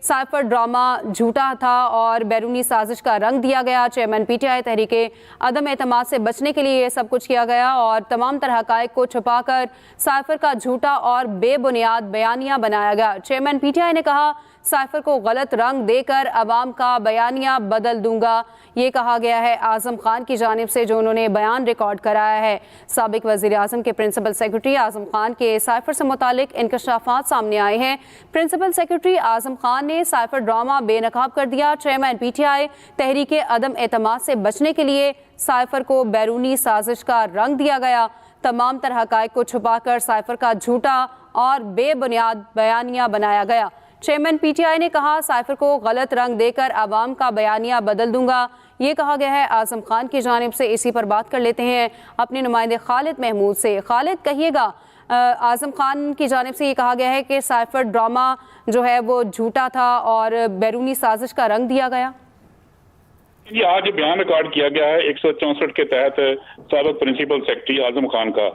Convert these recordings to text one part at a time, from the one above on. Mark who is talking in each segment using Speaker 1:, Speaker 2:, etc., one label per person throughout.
Speaker 1: Cipher drama झूठा था और बैरूनी साजिश का रंग दिया गया। चेयरमैन पीटीआई तहरीके अदम एतमाद से बचने के लिए ये सब कुछ किया गया और तमाम तरह हक़ाइक़ को छुपाकर साइफर का झूठा और बेबुनियाद बयानिया बनाया गया। चेयरमैन पीटीआई ने कहा, साइफर को गलत रंग देकर अवाम का बयानिया बदल दूंगा। ये कहा गया है आजम खान की जानिब से, जो उन्होंने बयान रिकॉर्ड कराया है। साबिक वज़ीर आज़म के प्रिंसिपल सेक्रेटरी आजम खान के साइफर से मुतालिक इंकशाफात सामने आए हैं। प्रिंसिपल सेक्रेटरी आजम खान ने साइफर ड्रामा बेनकाब कर दिया। चेयरमैन पीटीआई तहरीके अदम एतमाद से बचने के लिए साइफर को बैरूनी साजिश का रंग दिया गया। तमाम तरह हक़ाइक़ को छुपाकर साइफर का झूठा और बेबुनियाद बयानिया बनाया गया। चेयरमैन पीटीआई ने कहा, साइफर को गलत रंग देकर आवाम का बयानिया बदल दूंगा। ये कहा गया है आजम खान की जानिब से। इसी पर बात कर लेते हैं अपने नुमाइंदे खालिद महमूद से। खालिद, कहिएगा, आजम खान की जानिब से ये कहा गया है कि साइफर ड्रामा जो है वो झूठा था और बैरूनी साजिश का रंग दिया गया।
Speaker 2: ये आज बयान रिकॉर्ड किया गया है 164 के तहत साबिक प्रिंसिपल सेक्रेटरी आजम खान का,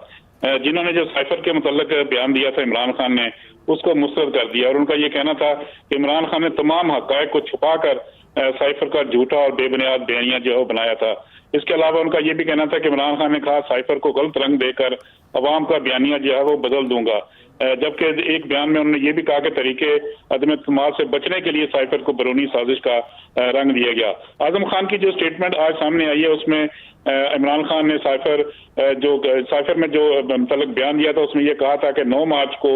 Speaker 2: जिन्होंने जो साइफर के मुतल्लिक बयान दिया था इमरान खान ने, उसको मुस्तरद कर दिया और उनका ये कहना था कि इमरान खान ने तमाम हक़ाइक़ को छुपाकर साइफर का झूठा और बेबुनियाद बयानिया जो है बनाया था। इसके अलावा उनका ये भी कहना था कि इमरान खान ने कहा साइफर को गलत रंग देकर अवाम का बयानिया जो है वो बदल दूंगा। जबकि एक बयान में उन्होंने ये भी कहा कि तरीके अदम एतमाद से बचने के लिए साइफर को बैरूनी साजिश का रंग दिया गया। आजम खान की जो स्टेटमेंट आज सामने आई है उसमें इमरान खान ने साइफर में जो मतलब बयान दिया था उसमें यह कहा था कि 9 मार्च को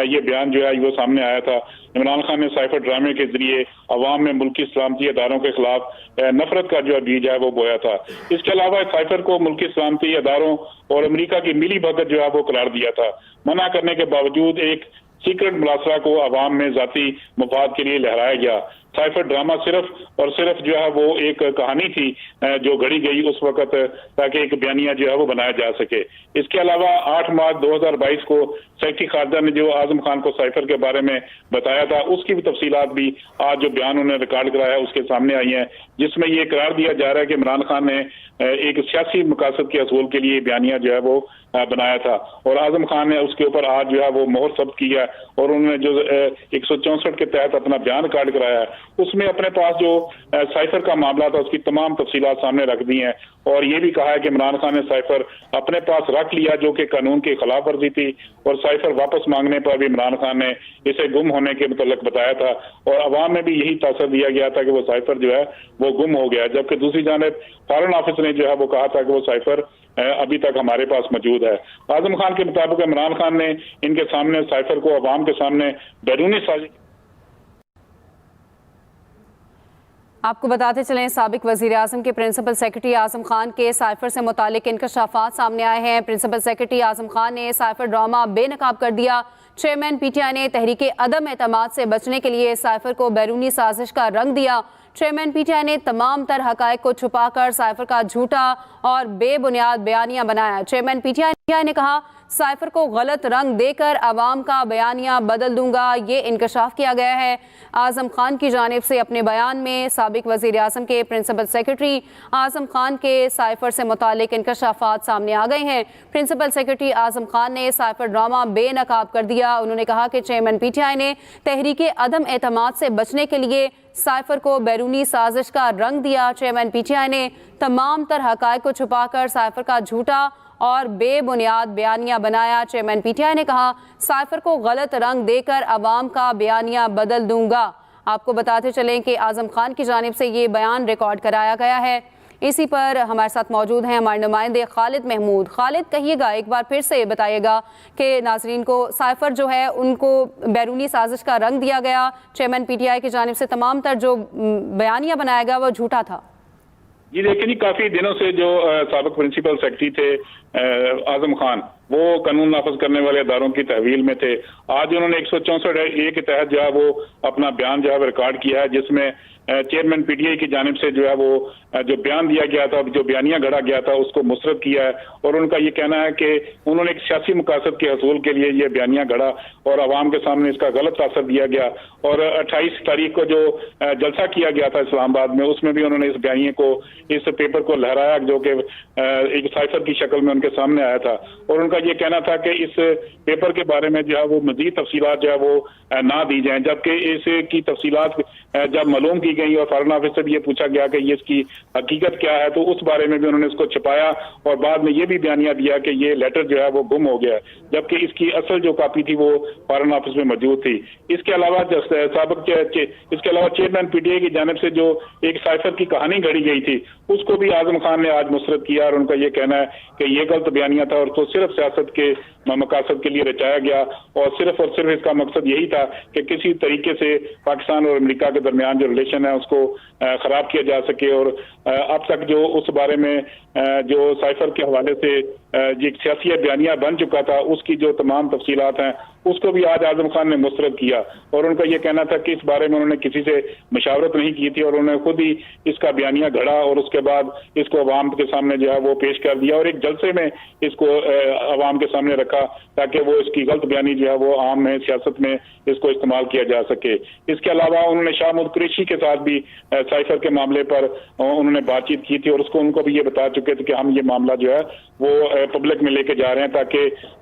Speaker 2: ये बयान जो है वो सामने आया था। इमरान खान ने साइफर ड्रामे के जरिए अवाम में मुल्की सलामती अदारों के खिलाफ नफरत का जो बीज है वो बोया था। इसके अलावा साइफर को मुल्की सलामती अदारों और अमेरिका की मिली भगत जो है वो करार दिया था। मना करने के बावजूद एक सीक्रेट मुलासरा को अवाम में जाती मफाद के लिए लहराया गया। साइफर ड्रामा सिर्फ और सिर्फ जो है वो एक कहानी थी जो घड़ी गई उस वक्त, ताकि एक बयानिया जो है वो बनाया जा सके। इसके अलावा 8 मार्च 2022 को सेक्रेटरी खारजा ने जो आजम खान को साइफर के बारे में बताया था, उसकी भी तफसीलात भी आज जो बयान उन्होंने रिकॉर्ड कराया उसके सामने आई है, जिसमें ये करार दिया जा रहा है कि इमरान खान ने एक सियासी मकासद के असूल के लिए बयानिया जो है वो बनाया था और आजम खान ने उसके ऊपर आज जो है वो मोहर सब्त किया और उन्होंने जो 164 के तहत अपना बयान रिकॉर्ड कराया है उसमें अपने पास जो साइफर का मामला था उसकी तमाम तफसीलात सामने रख दी हैं और ये भी कहा है कि इमरान खान ने साइफर अपने पास रख लिया जो कि कानून की खिलाफ वर्जी थी और साइफर वापस मांगने पर भी इमरान खान ने इसे गुम होने के मुतल्लिक बताया था और अवाम में भी यही तासर दिया गया था कि वो साइफर जो है वो गुम हो गया। जबकि दूसरी जानिब फॉरेन ऑफिस ने जो है वो कहा था कि वो साइफर अभी तक हमारे पास मौजूद है। आजम खान के मुताबिक इमरान खान ने इनके सामने साइफर को अवाम के सामने बैरूनी साजिश।
Speaker 1: आपको बताते चलें, साबिक वज़ीर आज़म के प्रिंसिपल सेक्रेटरी आजम खान के साइफर से मुतालिक इंकशाफात सामने आए हैं। प्रिंसिपल सेक्रेटरी आजम खान ने साइफर ड्रामा बेनकाब कर दिया। चेयरमैन पीटीआई ने तहरीके अदम एतमाद से बचने के लिए साइफर को बैरूनी साजिश का रंग दिया। चेयरमैन पीटीआई ने तमाम तरह हक़ाइक़ को छुपाकर साइफर का झूठा और बेबुनियाद बयानिया बनाया। चेयरमैन पीटीआई ने कहा, साइफर को गलत रंग देकर अवाम का बयानिया बदल दूंगा। ये इंकशाफ किया गया है आजम खान की जानिब से। अपने बयान में साबिक वज़ीर आज़म के प्रिंसिपल सेक्रेटरी आजम खान के साइफर से मुतालिक इंकशाफात सामने आ गए हैं। प्रिंसिपल सेक्रेटरी आजम खान ने साइफर ड्रामा बेनकाब कर दिया। उन्होंने कहा कि चेयरमैन पीटीआई ने तहरीके अदम एतमाद से बचने के लिए साइफर को बैरूनी साजिश का रंग दिया। चेयरमैन पीटीआई ने तमाम तरह हक़ाइक़ को छुपाकर साइफर का झूठा और बेबुनियाद बयानिया बनाया। चेयरमैन पीटीआई ने कहा, साइफर को गलत रंग देकर अवाम का बयानिया बदल दूंगा। आपको बताते चलें कि आजम खान की जानिब से ये बयान रिकॉर्ड कराया गया है। इसी पर हमारे साथ मौजूद हैं हमारे नुमाइंदे खालिद महमूद। खालिद, कहिएगा, एक बार फिर से बताइएगा कि नाजरीन को साइफर जो है उनको बैरूनी साजिश का रंग दिया गया। चेयरमैन पीटीआई की जानिब से तमाम तर जो बयानिया बनाया गया वो झूठा था।
Speaker 2: जी देखिए, जी काफी दिनों से जो साबिक प्रिंसिपल सेक्रेटरी थे आजम खान, वो कानून नाफज करने वाले अदारों की तहवील में थे। आज उन्होंने 164A के तहत जो है वो अपना बयान जो है रिकॉर्ड किया है, जिसमें चेयरमैन पीटीआई की जानिब से जो है वो जो बयान दिया गया था, जो बयानिया गढ़ा गया था, उसको मुस्तरद किया है और उनका ये कहना है कि उन्होंने एक सियासी मकासद के हसूल के लिए ये बयानिया गढ़ा और अवाम के सामने इसका गलत असर दिया गया। और 28 तारीख को जो जलसा किया गया था इस्लामाबाद में, उसमें भी उन्होंने इस बयानिए को, इस पेपर को लहराया जो कि एक साइफर की शक्ल में उनके सामने आया था और उनका उनका ये कहना था कि इस पेपर के बारे में जो है वो मजीद तफसीलात जो है वो ना दी जाएं, जबकि इसकी तफसीलात जब मालूम की गई और फॉरेन ऑफिस से भी ये पूछा गया कि ये इसकी हकीकत क्या है, तो उस बारे में भी उन्होंने इसको छुपाया और बाद में ये भी बयानिया दिया कि ये लेटर जो है वो गुम हो गया, जबकि इसकी असल जो कॉपी थी वो फॉरेन ऑफिस में मौजूद थी। इसके अलावा इसके अलावा चेयरमैन पीटीआई की जानिब से जो एक साइफर की कहानी घड़ी गई थी उसको भी आजम खान ने आज मुस्तरद किया और उनका ये कहना है कि ये गलत बयानिया था और तो सिर्फ सियासत के मकासद के लिए रचाया गया और सिर्फ इसका मकसद यही था कि किसी तरीके से पाकिस्तान और अमेरिका के दरमियान जो रिलेशन है उसको खराब किया जा सके। और अब तक जो उस बारे में जो साइफर के हवाले से जो एक सियासी बयानिया बन चुका था उसकी जो तमाम तफसीलात हैं उसको भी आज आजम खान ने मुस्तरद किया और उनका यह कहना था कि इस बारे में उन्होंने किसी से मशावरत नहीं की थी और उन्होंने खुद ही इसका बयानिया घड़ा और उसके बाद इसको अवाम के सामने जो है वो पेश कर दिया और एक जलसे में इसको अवाम के सामने रखा ताकि वो इसकी गलत बयानी जो है वो आम में सियासत में इसको इस्तेमाल किया जा सके। इसके अलावा उन्होंने शाह महमूद कुरैशी के साथ भी साइफर के मामले पर उन्होंने बातचीत की थी और उसको उनको भी ये बता चुके थे कि हम ये मामला जो है वो पब्लिक में लेके जा रहे हैं ताकि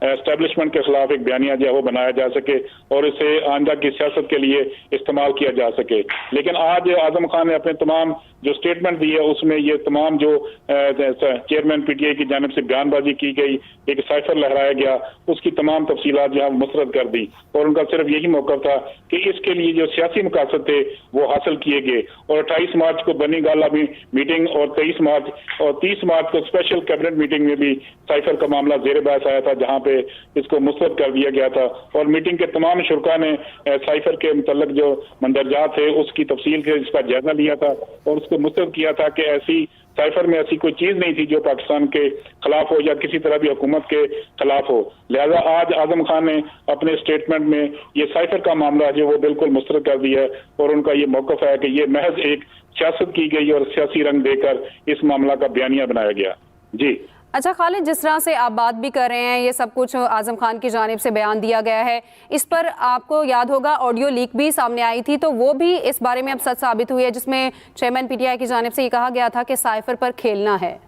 Speaker 2: एस्टेब्लिशमेंट के खिलाफ एक बयानिया जो है वो बनाया जा सके और इसे आइंदा की सियासत के लिए इस्तेमाल किया जा सके। लेकिन आज आजम खान ने अपने तमाम जो स्टेटमेंट दी है उसमें ये तमाम जो चेयरमैन पीटीआई की जानिब से बयानबाजी की गई, एक साइफर लहराया गया, उसकी तमाम तफसीलात जो है मुस्तरद कर दी और उनका सिर्फ यही मौका था कि इसके लिए जो सियासी मकासद थे वो हासिल किए गए। और 28 मार्च को बनी गाला में मीटिंग और 23 मार्च और 30 मार्च को स्पेशल कैबिनेट मीटिंग में भी साइफर का मामला जेर बहस आया था जहां पे इसको मुस्तरद कर दिया गया था और मीटिंग के तमाम शुरा ने साइफर के मुतल्लिक जो मंदरजात थे उसकी तफसील से इसका जायजा लिया था और उसको मुस्तरद किया था कि ऐसी साइफर में ऐसी कोई चीज नहीं थी जो पाकिस्तान के खिलाफ हो या किसी तरह भी हुकूमत के खिलाफ हो। लिहाजा आज आजम खान ने अपने स्टेटमेंट में ये साइफर का मामला जो वो बिल्कुल मुस्तरद कर दिया है और उनका ये मौक़िफ़ है कि ये महज एक सियासत की गई और सियासी रंग देकर इस मामला का बयानिया बनाया गया। जी
Speaker 1: अच्छा खालिद, जिस तरह से आप बात भी कर रहे हैं ये सब कुछ आजम खान की जानिब से बयान दिया गया है, इस पर आपको याद होगा ऑडियो लीक भी सामने आई थी, तो वो भी इस बारे में अब सच साबित हुई है जिसमें चेयरमैन पीटीआई की जानिब से ये कहा गया था कि साइफर पर खेलना है।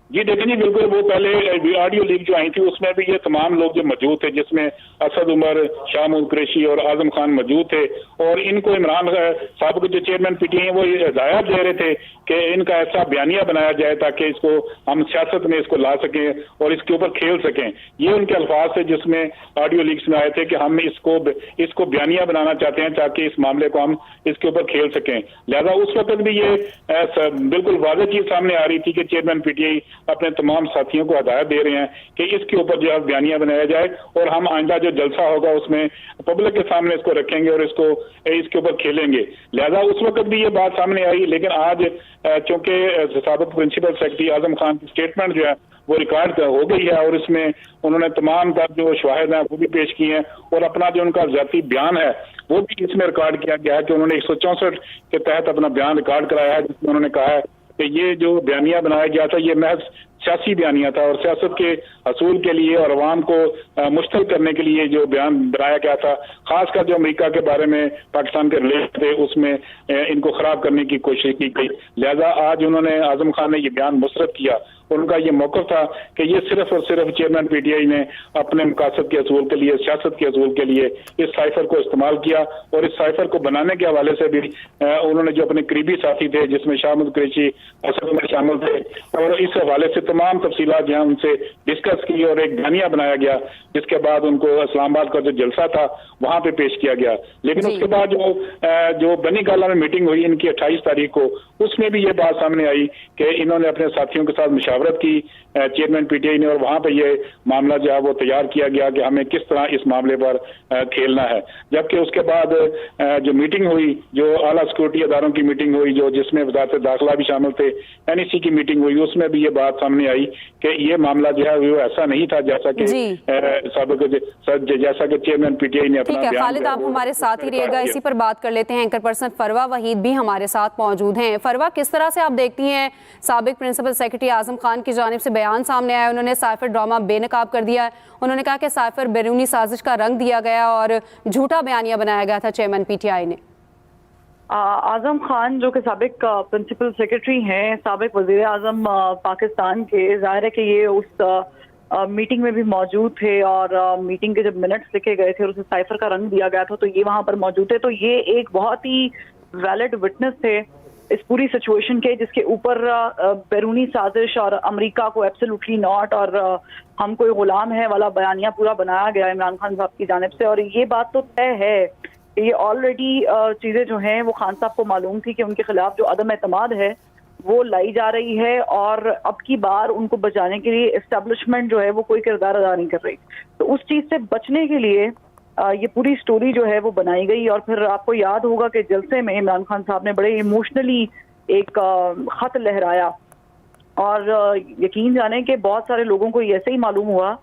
Speaker 2: जी देखिए जी बिल्कुल, वो पहले ऑडियो लीक जो आई थी उसमें भी ये तमाम लोग जो मौजूद थे जिसमें असद उमर, शाह महमूद कुरैशी और आजम खान मौजूद थे और इनको इमरान साहब के जो चेयरमैन पीटीआई हैं वो हिदायत दे रहे थे कि इनका ऐसा बयानिया बनाया जाए ताकि इसको हम सियासत में इसको ला सकें और इसके ऊपर खेल सकें। ये उनके अल्फाज थे जिसमें ऑडियो लीक्स में आए थे कि हम इसको बयानिया बनाना चाहते हैं ताकि इस मामले को हम इसके ऊपर खेल सकें। लिहाजा उस वक्त भी ये बिल्कुल वाज़ेह चीज सामने आ रही थी कि चेयरमैन पीटीआई अपने तमाम साथियों को हिदायत दे रहे हैं कि इसके ऊपर जो है बयानिया बनाया जाए और हम आइंदा जो जलसा होगा उसमें पब्लिक के सामने इसको रखेंगे और इसके ऊपर खेलेंगे। लिहाजा उस वक्त भी ये बात सामने आई, लेकिन आज चूंकि साबिक प्रिंसिपल सेक्रेटरी आजम खान की स्टेटमेंट जो है वो रिकॉर्ड हो गई है और इसमें उन्होंने तमाम जो शवाहिद हैं वो भी पेश किए हैं और अपना जो उनका जाती बयान है वो भी इसमें रिकॉर्ड किया गया है कि उन्होंने 164 के तहत अपना बयान रिकॉर्ड कराया है जिसमें उन्होंने कहा है कि ये जो बयानिया बनाया गया था ये महज सियासी बयानिया था और सियासत के असूल के लिए और अवाम को मुश्तल करने के लिए जो बयान बनाया गया था, खासकर जो अमेरिका के बारे में पाकिस्तान के रिलेशन थे उसमें इनको खराब करने की कोशिश की गई। लिहाजा आज उन्होंने आजम खान ने ये बयान मुस्तरद किया और उनका ये मौक़िफ़ था कि ये सिर्फ और सिर्फ चेयरमैन पीटीआई ने अपने मकासद के असूल के लिए, सियासत के असूल के लिए इस साइफर को इस्तेमाल किया और इस साइफर को बनाने के हवाले से भी उन्होंने जो अपने करीबी साथी थे जिसमें शाह महमूद कुरैशी, असद उमर शामिल थे और इस हवाले से तमाम तफसीलात जो है उनसे डिस्कस की और एक बयानिया बनाया गया जिसके बाद उनको इस्लामाबाद का जो जलसा था वहां पे पेश किया गया। लेकिन उसके बाद जो बनी गाला में मीटिंग हुई इनकी 28 तारीख को, उसमें भी ये बात सामने आई कि इन्होंने अपने साथियों के साथ मुशावरत की चेयरमैन पीटीआई ने और वहां पे ये मामला जो है वो तैयार किया गया कि हमें किस तरह इस मामले पर खेलना है। जबकि उसके बाद जो मीटिंग हुई, जो आला सिक्योरिटी अदारों की मीटिंग हुई जो जिसमें वज़ारत दाखिला भी शामिल थे, NEC की मीटिंग हुई, उसमें भी ये बात सामने आई कि ये मामला जो है वो ऐसा नहीं था जैसा कि चेयरमैन पीटीआई ने अपना बयान।
Speaker 1: खालिद, आप हमारे साथ ही रहिएगा, इसी पर बात कर लेते हैं। एंकर पर्सन फरवा वहीद भी हमारे साथ मौजूद हैं। फरवा, किस तरह से आप देखती हैं साबिक प्रिंसिपल सेक्रेटरी आजम खान की जानिब से बयान सामने आया, उन्होंने साइफर ड्रामा बेनकाब कर दिया है, उन्होंने कहा कि साइफर बैरूनी साजिश का रंग दिया गया और झूठा बयानिया बनाया गया था चेयरमैन पीटीआई ने।
Speaker 3: आजम खान जो कि साबिक प्रिंसिपल सेक्रेटरी हैं, साबिक वजीर आजम पाकिस्तान के, जाहिर है कि ये उस मीटिंग में भी मौजूद थे और मीटिंग के जब मिनट्स लिखे गए थे और उसे साइफर का रंग दिया गया था तो ये वहां पर मौजूद थे। तो ये एक बहुत ही वैलिड विटनेस थे इस पूरी सिचुएशन के, जिसके ऊपर बैरूनी साजिश और अमेरिका को एब्सोल्युटली नॉट और हम कोई गुलाम है वाला बयानिया पूरा बनाया गया इमरान खान साहब की जानिब से। और ये बात तो तय है कि ये ऑलरेडी चीजें जो हैं वो खान साहब को मालूम थी कि उनके खिलाफ जो अदम एतमाद है वो लाई जा रही है और अब की बार उनको बचाने के लिए एस्टेब्लिशमेंट जो है वो कोई किरदार अदा नहीं कर रही। तो उस चीज से बचने के लिए ये पूरी स्टोरी जो है वो बनाई गई। और फिर आपको याद होगा कि जलसे में इमरान खान साहब ने बड़े इमोशनली एक खत लहराया और यकीन जाने कि बहुत सारे लोगों को ऐसे ही मालूम हुआ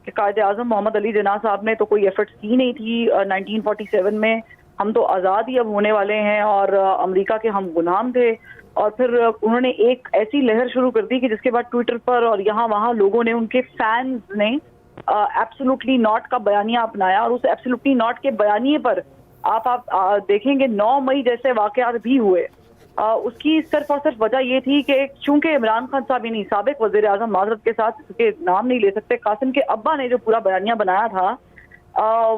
Speaker 3: कि कायद आजम मोहम्मद अली जिन्ना साहब ने तो कोई एफर्ट्स की नहीं थी 1947 में, हम तो आज़ाद ही अब होने वाले हैं और अमेरिका के हम गुलाम थे। और फिर उन्होंने एक ऐसी लहर शुरू कर दी कि जिसके बाद ट्विटर पर और यहाँ वहाँ लोगों ने, उनके फैंस ने एब्सोल्युटली नॉट का बयानिया अपनाया और उस एब्सोल्युटली नॉट के बयानिए पर आप देखेंगे 9 मई जैसे वाकयात भी हुए। उसकी सिर्फ और सिर्फ वजह ये थी कि चूंकि इमरान खान साहब यानी साबिक वज़ीर आज़म, माजरत के साथ उसके नाम नहीं ले सकते, कासिम के अब्बा ने जो पूरा बयानिया बनाया था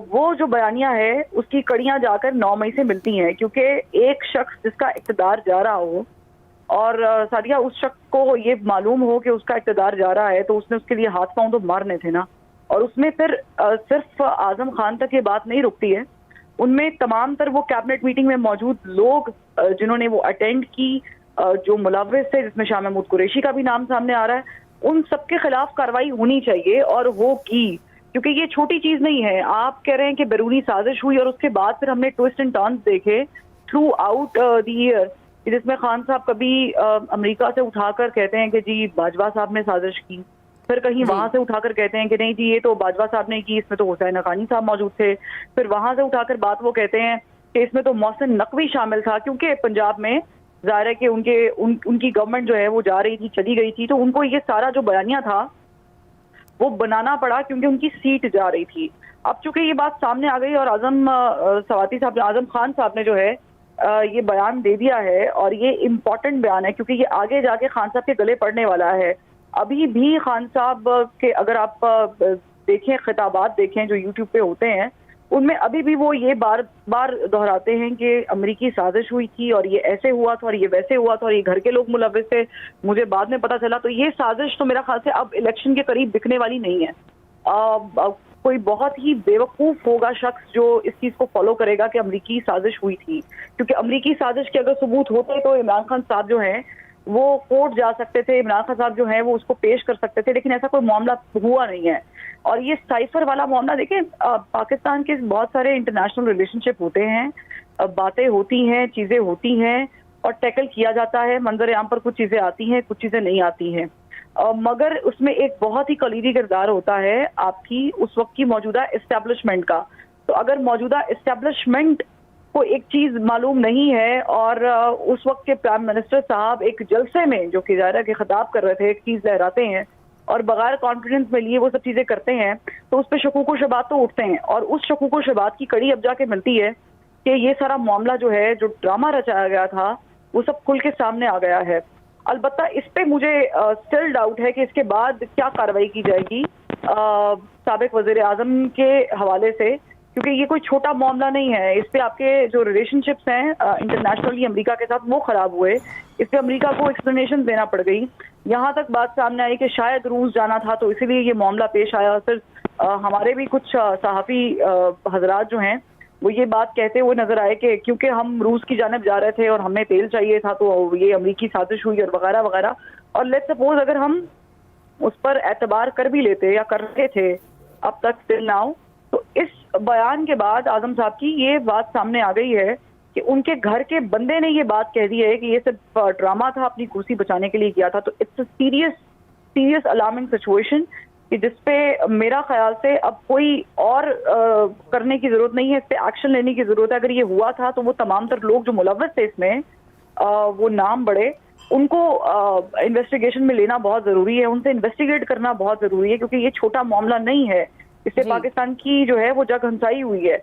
Speaker 3: वो जो बयानिया है उसकी कड़ियां जाकर 9 मई से मिलती हैं। क्योंकि एक शख्स जिसका इक़्तिदार जा रहा हो और सादिया उस शख्स को ये मालूम हो कि उसका इक़्तिदार जा रहा है तो उसने उसके लिए हाथ पांव तो मारने थे ना। और उसमें फिर सिर्फ आजम खान तक ये बात नहीं रुकती है, उनमें तमाम तर वो कैबिनेट मीटिंग में मौजूद लोग जिन्होंने वो अटेंड की, जो मुलव्विस थे जिसमें शाह महमूद कुरैशी का भी नाम सामने आ रहा है, उन सबके खिलाफ कार्रवाई होनी चाहिए और वो की। क्योंकि ये छोटी चीज नहीं है। आप कह रहे हैं कि बैरूनी साजिश हुई और उसके बाद फिर हमने ट्विस्ट एंड टर्न्स देखे थ्रू आउट द ईयर, जिसमें खान साहब कभी अमेरिका से उठाकर कहते हैं कि जी बाजवा साहब ने साजिश की, फिर कहीं वहां से उठाकर कहते हैं कि नहीं जी ये तो बाजवा साहब ने की, इसमें तो हुसैन हक्कानी साहब मौजूद थे, फिर वहां से उठाकर बात वो कहते हैं कि इसमें तो मोहसिन नकवी शामिल था। क्योंकि पंजाब में जाहिर है कि उनकी गवर्नमेंट जो है वो जा रही थी, चली गई थी, तो उनको ये सारा जो बयानिया था वो बनाना पड़ा क्योंकि उनकी सीट जा रही थी। अब चूंकि ये बात सामने आ गई और आजम खान साहब ने जो है ये बयान दे दिया है और ये इम्पोर्टेंट बयान है क्योंकि ये आगे जाके खान साहब के गले पड़ने वाला है। अभी भी खान साहब के अगर आप देखें, खिताबात देखें जो यूट्यूब पे होते हैं, उनमें अभी भी वो ये बार बार दोहराते हैं कि अमेरिकी साजिश हुई थी और ये ऐसे हुआ था और ये वैसे हुआ था और ये घर के लोग मुलव्विस थे, मुझे बाद में पता चला। तो ये साजिश तो मेरा ख्याल से अब इलेक्शन के करीब दिखने वाली नहीं है। कोई बहुत ही बेवकूफ होगा शख्स जो इस चीज को फॉलो करेगा कि अमेरिकी साजिश हुई थी, क्योंकि अमेरिकी साजिश के अगर सबूत होते तो इमरान खान साहब जो हैं वो कोर्ट जा सकते थे, इमरान खान साहब जो हैं वो उसको पेश कर सकते थे, लेकिन ऐसा कोई मामला हुआ नहीं है। और ये साइफर वाला मामला देखें, पाकिस्तान के बहुत सारे इंटरनेशनल रिलेशनशिप होते हैं, बातें होती हैं, चीजें होती हैं और टैकल किया जाता है, मंजर आम पर कुछ चीजें आती हैं, कुछ चीजें नहीं आती हैं, मगर उसमें एक बहुत ही कलीदी किरदार होता है आपकी उस वक्त की मौजूदा इस्टेब्लिशमेंट का। तो अगर मौजूदा इस्टेब्लिशमेंट को एक चीज मालूम नहीं है और उस वक्त के प्राइम मिनिस्टर साहब एक जलसे में जो कि ज़ाहिर है कि खिताब कर रहे थे, एक चीज लहराते हैं और बगैर कॉन्फिडेंस में लिए वो सब चीजें करते हैं, तो उस पर शकूक व शुबात तो उठते हैं। और उस शकूक व शुबात की कड़ी अब जाके मिलती है कि ये सारा मामला जो है, जो ड्रामा रचाया गया था, वो सब खुल के सामने आ गया है। अलबत्ता इस पे मुझे स्टिल डाउट है कि इसके बाद क्या कार्रवाई की जाएगी साबिक वजीर आजम के हवाले से, क्योंकि ये कोई छोटा मामला नहीं है। इस पे आपके जो रिलेशनशिप्स हैं इंटरनेशनली अमेरिका के साथ वो खराब हुए, इस पे अमेरिका को एक्सप्लेनेशन देना पड़ गई। यहाँ तक बात सामने आई कि शायद रूस जाना था तो इसीलिए ये मामला पेश आया। फिर हमारे भी कुछ सहाफ़ी हजरात जो हैं वो ये बात कहते हुए नजर आए कि क्योंकि हम रूस की जानिब जा रहे थे और हमें तेल चाहिए था तो ये अमेरिकी साजिश हुई और वगैरह वगैरह। और लेट्स सपोज अगर हम उस पर एतबार कर भी लेते या कर रहे थे अब तक टिल नाउ, तो इस बयान के बाद आजम साहब की ये बात सामने आ गई है कि उनके घर के बंदे ने ये बात कह दी है कि ये सिर्फ ड्रामा था, अपनी कुर्सी बचाने के लिए किया था। तो it's a serious alarming situation कि जिसपे मेरा ख्याल से अब कोई और करने की जरूरत नहीं है, इस पे एक्शन लेने की जरूरत है। अगर ये हुआ था तो वो तमाम तर लोग जो मुलव्वस थे इसमें, वो नाम बड़े, उनको इन्वेस्टिगेशन में लेना बहुत जरूरी है, उनसे इन्वेस्टिगेट करना बहुत जरूरी है, क्योंकि ये छोटा मामला नहीं है। इससे पाकिस्तान की जो है वो जग हंसाई हुई है।